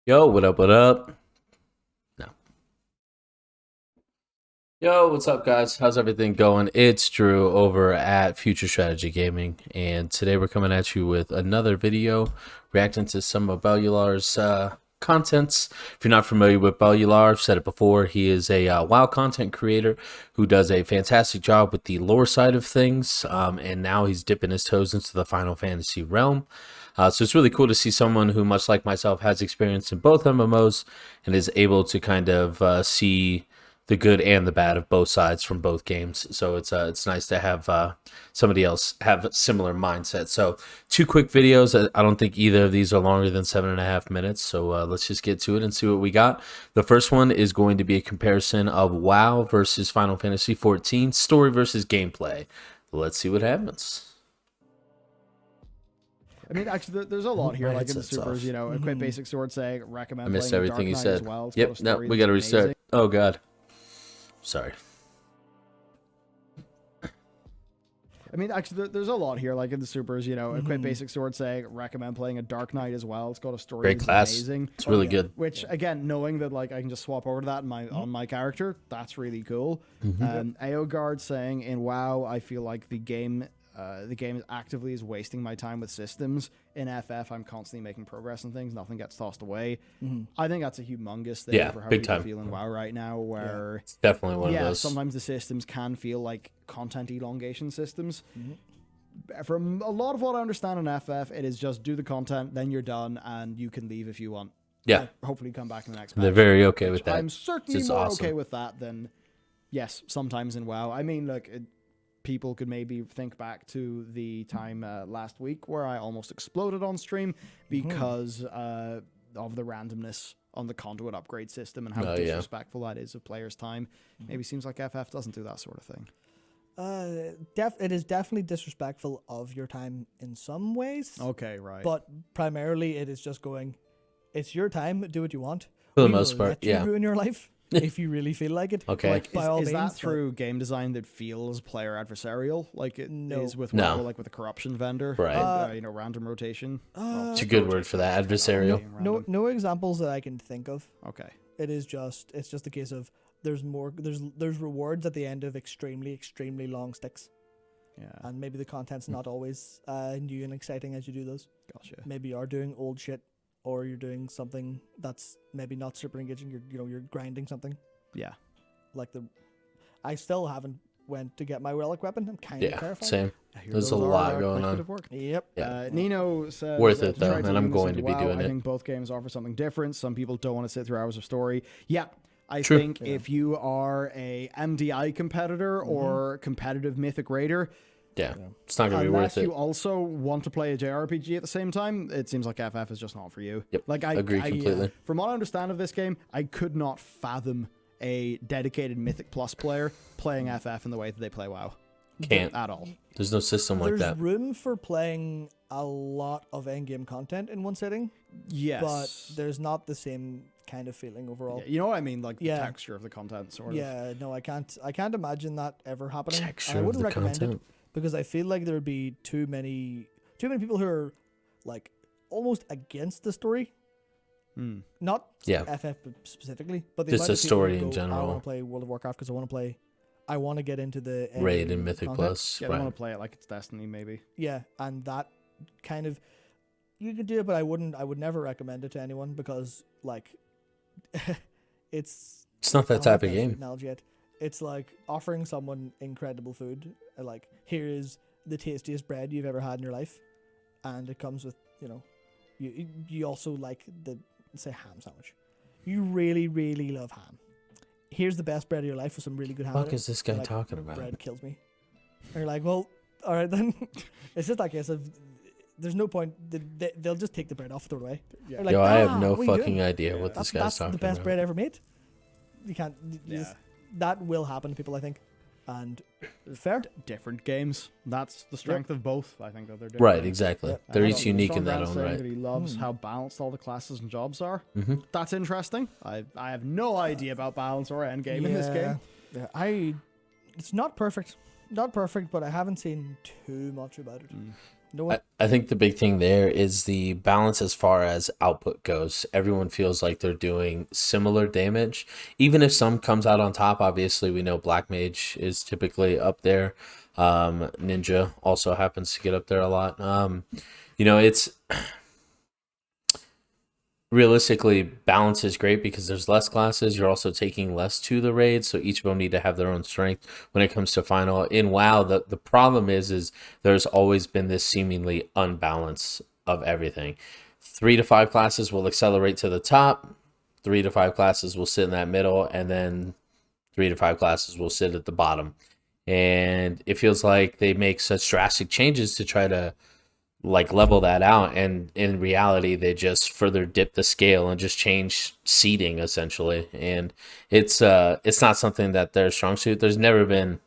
Yo, what up, what up? No. Yo, what's up, guys? How's everything going? It's Drew over at Future Strategy Gaming, and today we're coming at you with another video reacting to some of Bellular's contents. If you're not familiar with Bellular, I've said it before, he is a WoW content creator who does a fantastic job with the lore side of things, and now he's dipping his toes into the Final Fantasy realm. So it's really cool to see someone who, much like myself, has experience in both MMOs and is able to kind of see the good and the bad of both sides from both games. So it's nice to have somebody else have a similar mindset. So two quick videos. I don't think either of these are longer than 7.5 minutes. So let's just get to it and see what we got. The first one is going to be a comparison of WoW versus Final Fantasy 14, story versus gameplay. Let's see what happens. I mean, actually, there's a lot here, My like in the headset's supers, off. you know, a quick basic sword say, recommend I missed playing everything Dark he Knight said. as well. It's got Yep, a no, story we that's got to restart. amazing. Oh, God. Sorry. I mean, actually, there's a lot here, like in the supers, you know, a quick basic sword say, recommend playing a Dark Knight as well. It's got a story Great that's class. amazing. It's really good. Which, again, knowing that, like, I can just swap over to that in on my character, that's really cool. Aogard saying, in WoW, I feel like the game actively is wasting my time with systems. In FF, I'm constantly making progress and things. Nothing gets tossed away. I think that's a humongous thing Yeah, for how big people time. feel in WoW right now, where It's definitely one of those. sometimes the systems can feel like content elongation systems. From a lot of what I understand in FF, it is just do the content, then you're done, and you can leave if you want. Yeah. Hopefully come back in the next They're patch. very okay with that. I'm certainly It's more awesome. okay with that than, yes, sometimes in WoW. I mean, look, people could maybe think back to the time last week where I almost exploded on stream because of the randomness on the conduit upgrade system and how disrespectful that is of players' time. Maybe seems like FF doesn't do that sort of thing. It is definitely disrespectful of your time in some ways. Okay, right. But primarily, it is just going, it's your time. Do what you want. For the We most will part, let you yeah. ruin your life if you really feel like it. Okay. Like, by all is that means, but through game design that feels player adversarial, like it No. is with No. WoW, like with a corruption vendor, Right. and, you know, random rotation? It's a good word for that. Adversarial. No examples that I can think of. Okay. It's just a case of there's rewards at the end of extremely long sticks, Yeah. and maybe the content's not always new and exciting as you do those. Gotcha. Maybe you are doing old shit, or you're doing something that's maybe not super engaging. You're grinding something. Yeah. Like I still haven't went to get my relic weapon. I'm kind of Yeah, terrified. same. Here There's those a are, lot going quick bit on. of work. Yep. Yeah. Nino says, Worth it, to though, try and I'm lean this going into to be WoW, doing I it. think both games offer something different. Some people don't want to sit through hours of story. Yeah. I True. think if you are a MDI competitor or competitive Mythic Raider, Yeah. It's not going to be unless worth it. you also want to play a JRPG at the same time, it seems like FF is just not for you. Yep. Like Agree completely. From what I understand of this game, I could not fathom a dedicated Mythic Plus player playing FF in the way that they play WoW. Can't. At all. There's no system like There's that. room for playing a lot of endgame content in one sitting, Yes. but there's not the same kind of feeling overall. Yeah, you know what I mean? Like the Yeah. texture of the content, sort of. Yeah, no, I can't imagine that ever happening. And Texture I of wouldn't the recommend content. it because I feel like there would be too many people who are like almost against the story. Not Yeah. FF specifically, but the Just amount the of people story who in go, I general. want to play World of Warcraft because I want to get into the Raid endgame and Mythic content. Plus. Yeah, they want Right. to play it like it's Destiny, maybe. Yeah, and that kind of you could do it, but I would never recommend it to anyone because like it's It's not that I don't know type if of that's the game. analogy yet. It's like offering someone incredible food, like here is the tastiest bread you've ever had in your life, and it comes with you also like the say ham sandwich. You really love ham. Here's the best bread of your life with some really good ham. What in the fuck it. is this guy You're like, talking about? Bread kills me. And you're like, well, all right then. It's just that case of there's no point. They'll just take the bread off, throw it away. Yeah. They're like, Yo, I have "Ah, no what are you fucking doing?" idea what this guy's That's talking the best about. bread ever made. You can't. Yeah. That will happen to people, I think. And fair. Different games. That's the strength of both, I think, that they're doing. Right, exactly. Yep. They're I each know unique Sean in that Grant's own saying right. that he loves how balanced all the classes and jobs are. Mm-hmm. That's interesting. I have no idea about balance or endgame in this game. Yeah, it's not perfect. not perfect, but I haven't seen too much about it. No one. I think the big thing there is the balance as far as output goes. Everyone feels like they're doing similar damage. Even if some comes out on top, obviously we know Black Mage is typically up there. Ninja also happens to get up there a lot. It's realistically, balance is great because there's less classes. You're also taking less to the raid, so each of them need to have their own strength when it comes to final. In WoW, the problem is there's always been this seemingly unbalance of everything. 3 to 5 classes will accelerate to the top, 3 to 5 classes will sit in that middle, and then 3 to 5 classes will sit at the bottom. And it feels like they make such drastic changes to try to like level that out, and in reality they just further dip the scale and just change seating essentially. And it's not something that they're strong suit. There's never been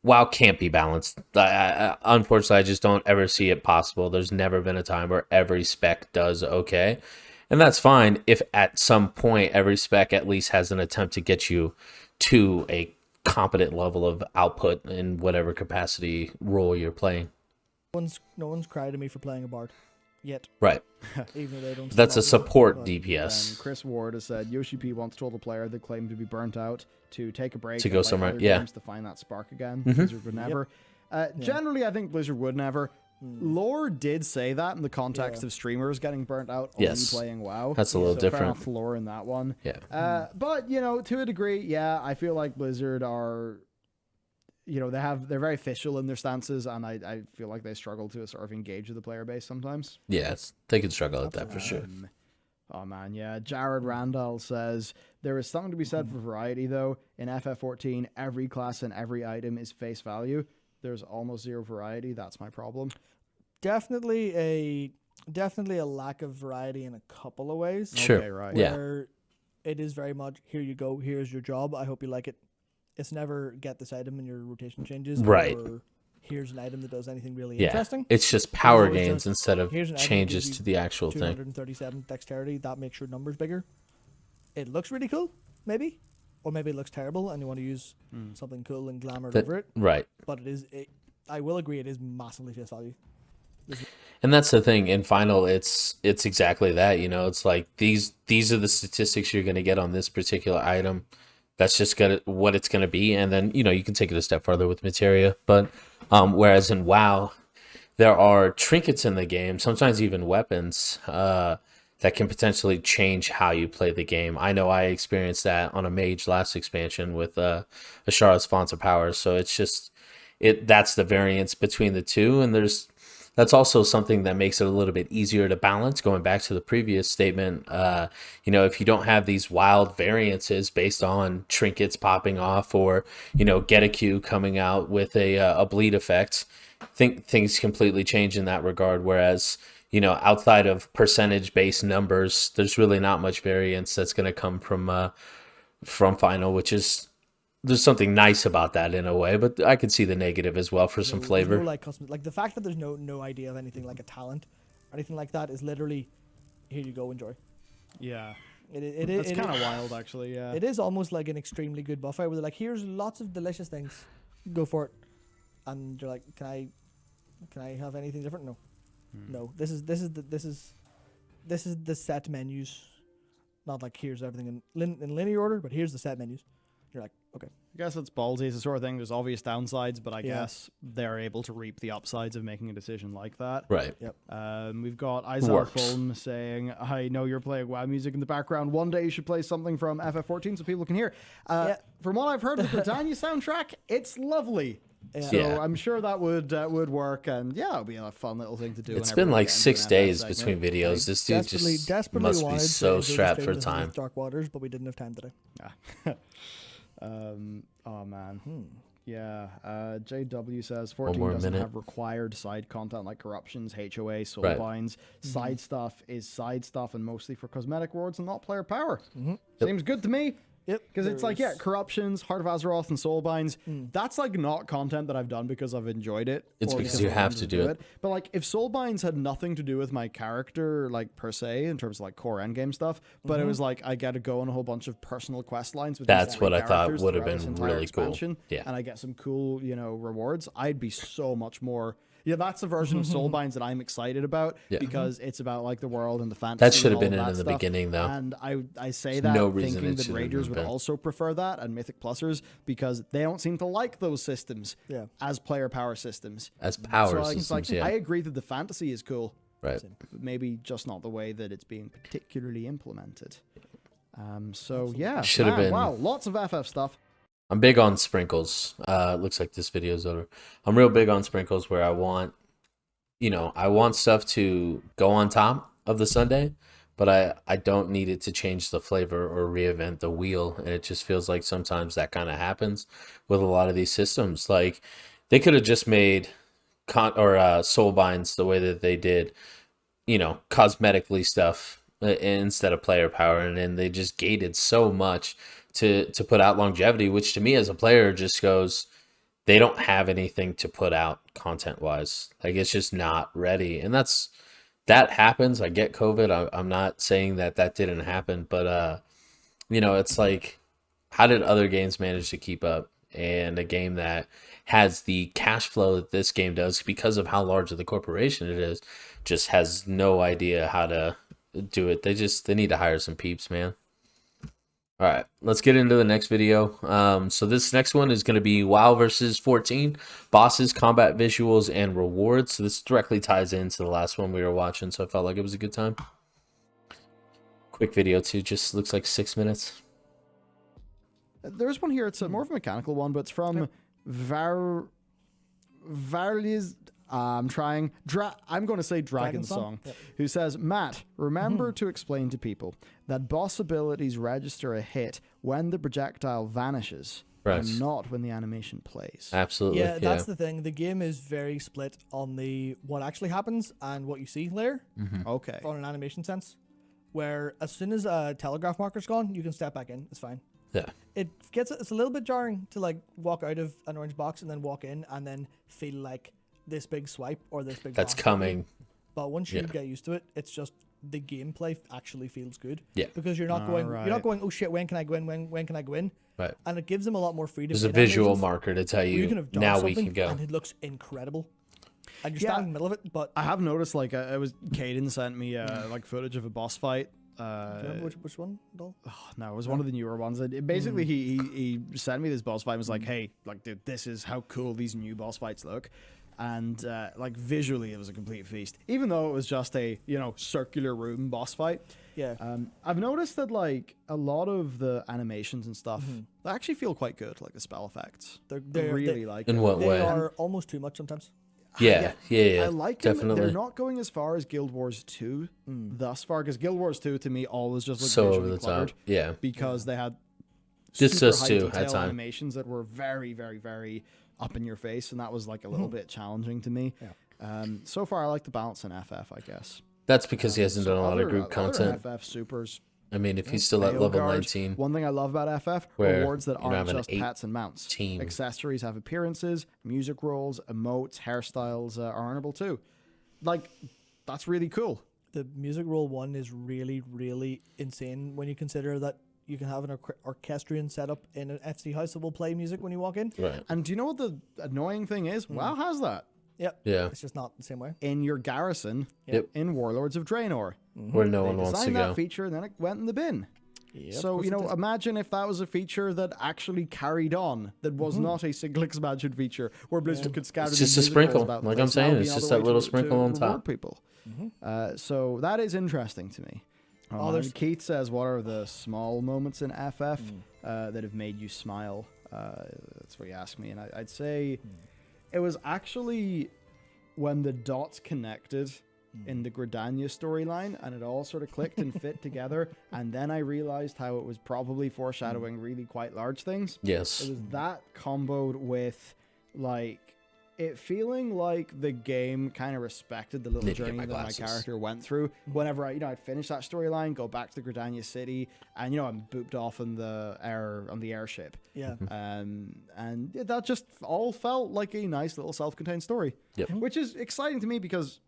WoW can't be balanced. Unfortunately, I just don't ever see it possible. There's never been a time where every spec does okay, and that's fine if at some point every spec at least has an attempt to get you to a competent level of output in whatever capacity role you're playing. No one's cried at me for playing a bard yet. Right. Even though they don't. That's a support but DPS. And Chris Ward has said Yoshi P once told a player that claimed to be burnt out to take a break To and go play somewhere, other yeah. games to find that spark again. Mhm. Blizzard would never. Generally, I think Blizzard would never. Lore did say that in the context of streamers getting burnt out only Yes. playing WoW. That's a little so different. Fair enough lore in that one. Yeah. But to a degree, yeah, I feel like Blizzard are. They're very official in their stances, and I feel like they struggle to sort of engage with the player base sometimes. Yes, they can struggle at that for sure. Oh man, yeah. Jared Randall says there is something to be said for variety, though. In FF14, every class and every item is face value. There's almost zero variety. That's my problem. Definitely a lack of variety in a couple of ways. Sure. Okay, right. Yeah. Where it is very much here you go, here's your job. I hope you like it. It's never get this item and your rotation changes. Right. Or here's an item that does anything really Yeah. interesting. It's just power always gains just, instead of here's an item that changes gives to you the actual thing. 237 dexterity. That makes your numbers bigger. It looks really cool, maybe. Or maybe it looks terrible and you want to use something cool and glamour over it. Right. But I will agree, it is massively face value. And that's the thing. In Final, it's exactly that. It's like these are the statistics you're going to get on this particular item. That's just what it's going to be. And then, you can take it a step further with materia. But whereas in WoW, there are trinkets in the game, sometimes even weapons, that can potentially change how you play the game. I know I experienced that on a mage last expansion with Ashara's Fonts of Power. So it's just, that's the variance between the two. And that's also something that makes it a little bit easier to balance. Going back to the previous statement, if you don't have these wild variances based on trinkets popping off or, get a Q coming out with a bleed effect, things completely change in that regard. Whereas, outside of percentage-based numbers, there's really not much variance that's going to come from Final, which is, there's something nice about that in a way, but I could see the negative as well for some flavor. There's no, custom, the fact that there's no idea of anything like a talent or anything like that is literally, here you go, enjoy. Yeah. It's kind of wild, actually, yeah. It is almost like an extremely good buffet where they're like, here's lots of delicious things, go for it. And you're like, can I have anything different? No. No. This is the set menus. Not like here's everything in linear order, but here's the set menus. You're like, okay. I guess it's ballsy. It's the sort of thing. There's obvious downsides, but I guess they're able to reap the upsides of making a decision like that. Right. Yep. We've got Isel Fulm saying, I know you're playing WoW music in the background. One day you should play something from FF14 so people can hear. From what I've heard of the Britannia soundtrack, it's lovely. So I'm sure that would work, and it'll be a fun little thing to do. It's been like 6 days between videos. This dude desperately must be so strapped for time. time. Dark Waters, but we didn't have time today. Oh man. Yeah. JW says One 14 more doesn't minute. have required side content like corruptions, HOA, soulbinds. Side stuff is side stuff and mostly for cosmetic rewards and not player power. Seems good to me. Yep. Because it's like, yeah, there's- Corruptions, Heart of Azeroth, and Soulbinds. That's like not content that I've done because I've enjoyed it. It's or because you I have wanted to do it. But like, if Soulbinds had nothing to do with my character, like per se, in terms of like core endgame stuff, but it was like I get to go on a whole bunch of personal quest lines with That's these three what I thought characters would have throughout been this entire really cool. expansion, Yeah. and I get some cool, rewards. I'd be so much more. Yeah, that's the version of Soulbinds that I'm excited about Yeah. because it's about like the world and the fantasy. That should have and been all in of the that stuff. beginning, though. And I say There's that no reason thinking it that shouldn't have Raiders would been. also prefer that, and Mythic Plusers, because they don't seem to like those systems Yeah. as player power systems. As power So like, systems, I yeah. agree that the fantasy is cool, Right. but maybe just not the way that it's being particularly implemented. So yeah, Should have man, been- wow, lots of FF stuff. I'm big on sprinkles. Looks like this video's over. I'm real big on sprinkles where I want stuff to go on top of the sundae, but I don't need it to change the flavor or reinvent the wheel. And it just feels like sometimes that kind of happens with a lot of these systems. Like they could have just made soul binds the way that they did, cosmetically stuff instead of player power, and then they just gated so much to put out longevity, which to me as a player just goes, they don't have anything to put out content wise. Like it's just not ready, and that happens. I get COVID. I'm not saying that didn't happen, but it's like, how did other games manage to keep up? And a game that has the cash flow that this game does because of how large of the corporation it is, just has no idea how to do it. They need to hire some peeps, man. All right, let's get into the next video. So this next one is going to be WoW versus 14, bosses, combat visuals, and rewards. So this directly ties into the last one we were watching, so I felt like it was a good time. Quick video too, just looks like 6 minutes. There's one here. It's more of a mechanical one, but it's from Varlies. I'm trying. I'm going to say Dragon Song, Yep. who says, Matt, remember to explain to people that boss abilities register a hit when the projectile vanishes, Right. and not when the animation plays. Absolutely. Yeah, that's the thing. The game is very split on the what actually happens and what you see layer Okay. on an animation sense. Where as soon as a telegraph marker's gone, you can step back in. It's fine. Yeah. It's a little bit jarring to like walk out of an orange box and then walk in and then feel like this big swipe or this big That's boss coming. But once you Yeah. get used to it, it's just the gameplay actually feels good. Yeah. Because you're not going Alright. you're not going, oh shit, when can I go in? When can I go in? Right. And it gives them a lot more freedom. There's a in visual animations marker to tell where you, can have done now we something can go. and it looks incredible. And you're Yeah. standing in the middle of it, but I have noticed, like, it was Caden sent me like footage of a boss fight. do you remember which one? Doll? No, it was one of the newer ones. Basically, he sent me this boss fight and was like, hey, like, dude, this is how cool these new boss fights look. And, like, visually, it was a complete feast. Even though it was just a, circular room boss fight. Yeah. I've noticed that, like, a lot of the animations and stuff, they actually feel quite good, like the spell effects. I They're- really like In it. what They way? are almost too much sometimes. Yeah. I like them. definitely. They're not going as far as Guild Wars 2 thus far, because Guild Wars 2 to me always just looked so over visually the cluttered top. Yeah. because they had This super does high too, at detail time. animations that were very, very, very up in your face, and that was like a little bit challenging to me. So far, I like the balance in FF, I guess. That's because he hasn't So done a lot of other- group other content. FF supers. I mean, if he's still at level Mailguard. 19, One thing I love about FF, Where rewards that you don't aren't have an just 8 pets and mounts. team. Accessories have appearances, music rolls, emotes, hairstyles are earnable too. Like, that's really cool. The music roll one is really, really insane when you consider that you can have an orchestrion set up in an FC house that will play music when you walk in. right? And do you know what the annoying thing is? WoW has that. Yep. Yeah. It's just not the same way. In your garrison Yep. in Warlords of Draenor. Where no They one wants to designed that go. feature and then it went in the bin. Yep, So, of course it did. imagine if that was a feature that actually carried on, that was not a single expansion feature where Blizzard could scatter It's these just a music rolls sprinkle. about the Like I'm place. That saying, would be it's just another that way little to sprinkle on reward top. people. So that is interesting to me. there's- Keith says, what are the small moments in FF that have made you smile? That's what he asked me. And I'd say it was actually when the dots connected in the Gridania storyline and it all sort of clicked and fit together. And then I realized how it was probably foreshadowing really quite large things. Yes. It was that comboed with, like, it feeling like the game kind of respected the little Need to get journey my that my glasses. character went through. Whenever I'd finish that storyline, go back to Gridania City, and I'm booped off on the airship. Yeah. And that just all felt like a nice little self-contained story. Yep. Which is exciting to me because,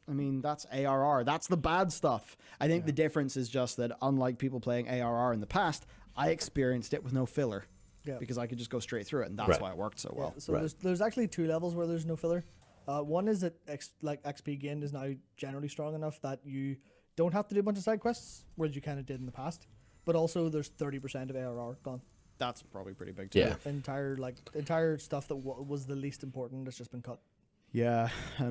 I mean, that's ARR. That's the bad stuff. I think the difference is just that unlike people playing ARR in the past, I experienced it with no filler. Yeah. Because I could just go straight through it, and that's Right. why it worked so Yeah, well. so Right. there's actually 2 levels where there's no filler. One is that XP gained is now generally strong enough that you don't have to do a bunch of side quests, whereas you kind of did in the past. But also there's 30% of ARR gone. That's probably pretty big too. Yeah. Entire stuff that was the least important has just been cut. Yeah.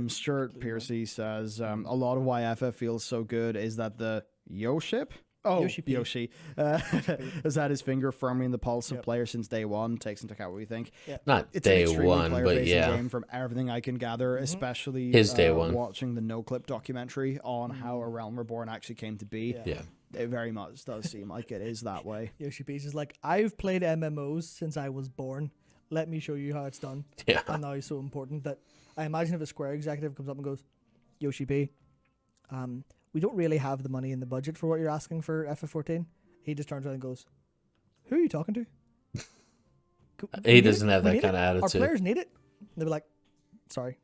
Stuart Piercy says a lot of why FF feels so good is that the Yo ship. Oh, Yoshi has had his finger firmly in the pulse of players since day one. Takes into account what we think. Yeah. Not It's day an extremely one, but player-facing yeah. game from everything I can gather, especially His day one. watching the No Clip documentary on how A Realm Reborn actually came to be. Yeah. It very much does seem like it is that way. Yoshi Peach is like, I've played MMOs since I was born. Let me show you how it's done. Yeah. And now it's so important that I imagine if a Square executive comes up and goes, Yoshi P, we don't really have the money in the budget for what you're asking for FF14. He just turns around and goes, who are you talking to? He doesn't have We that need kind of it? Our attitude. players need it. They'll be like, sorry.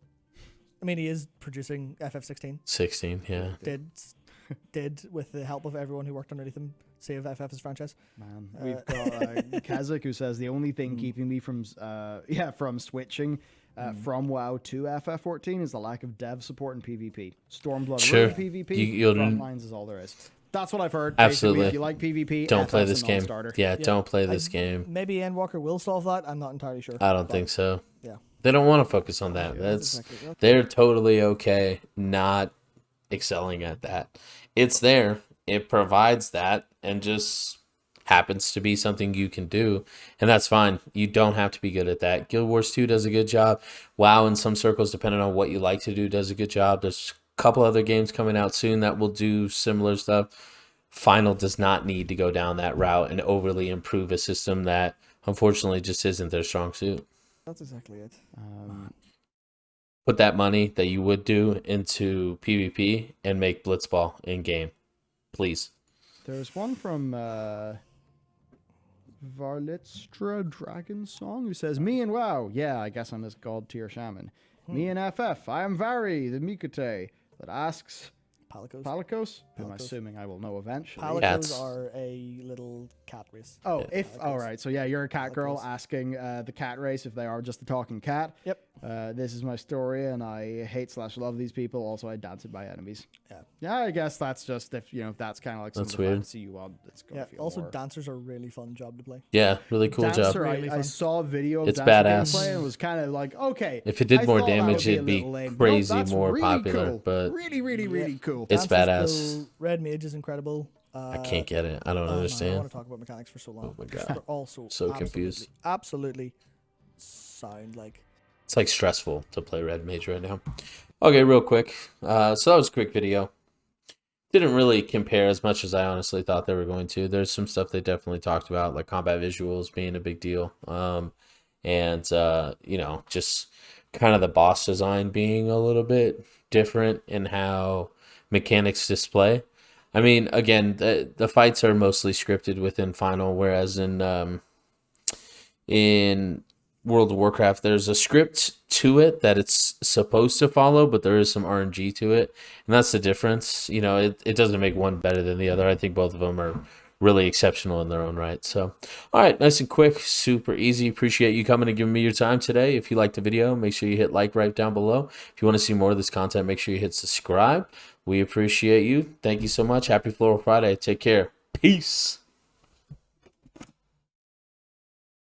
I mean, he is producing FF16. 16, yeah. Did with the help of everyone who worked underneath him save FF's franchise. Man, we've got Kazak who says the only thing keeping me from switching from WoW to FF14 is the lack of dev support in PvP. Stormblood Sure. really PvP. You'll- Frontlines is all there is. That's what I've heard. Absolutely. Basically, if you like PvP, Don't play FF's this a game. non-starter. Yeah, don't play this game. Maybe Endwalker will solve that. I'm not entirely sure. I don't think so. Yeah. They don't want to focus on that. That's exactly it. They're totally okay not excelling at that. It's there. It provides that and just happens to be something you can do, and that's fine. You don't have to be good at that. Guild Wars 2 does a good job. WoW in some circles, depending on what you like to do, does a good job. There's a couple other games coming out soon that will do similar stuff. Final does not need to go down that route and overly improve a system that unfortunately just isn't their strong suit. That's exactly it. Put that money that you would do into PvP and make Blitzball in game, please. There's one from Varlitstra Dragon Song who says, me and WoW. Yeah, I guess I'm this god tier shaman. Me and FF. I am Vari, the Mikute, that asks Palicos. Palicos, who I'm Palicos. assuming I will know eventually. Cats. Palicos are a little cat race. Oh, Yeah. all right. So yeah, you're a cat girl Palicos. asking the cat race if they are just a talking cat. Yep. This is my story, and I hate/love these people. Also, I dance with my enemies. Yeah. Yeah, I guess that's just if that's kind of like some That's of the weird. fantasy you want. It's gonna Yeah. feel Also, more. dancers are a really fun job to play. Yeah, really cool job. Dancer, Really I fun. saw a video of It's Dancer badass. gameplay and was kind of like, okay. If it did I more thought that damage, would it'd be a little lame. crazy that's more really popular, cool. but really, really cool. It's Dancers badass. cool, Red Mage is incredible. I can't get it. I don't Man, I understand. want to talk about mechanics for so long. Oh my God. They're also So confused. Absolutely sound like. It's like stressful to play Red Mage right now. Okay, real quick. So that was a quick video. Didn't really compare as much as I honestly thought they were going to. There's some stuff they definitely talked about, like combat visuals being a big deal. And just kind of the boss design being a little bit different in how mechanics display. I mean, again, the fights are mostly scripted within Final, whereas in World of Warcraft, there's a script to it that it's supposed to follow, but there is some RNG to it, and that's the difference. It doesn't make one better than the other. I think both of them are really exceptional in their own right. So, all right, nice and quick, super easy. Appreciate you coming and giving me your time today. If you liked the video, make sure you hit like right down below. If you want to see more of this content, make sure you hit subscribe. We appreciate you. Thank you so much. Happy Floral Friday. Take care. Peace.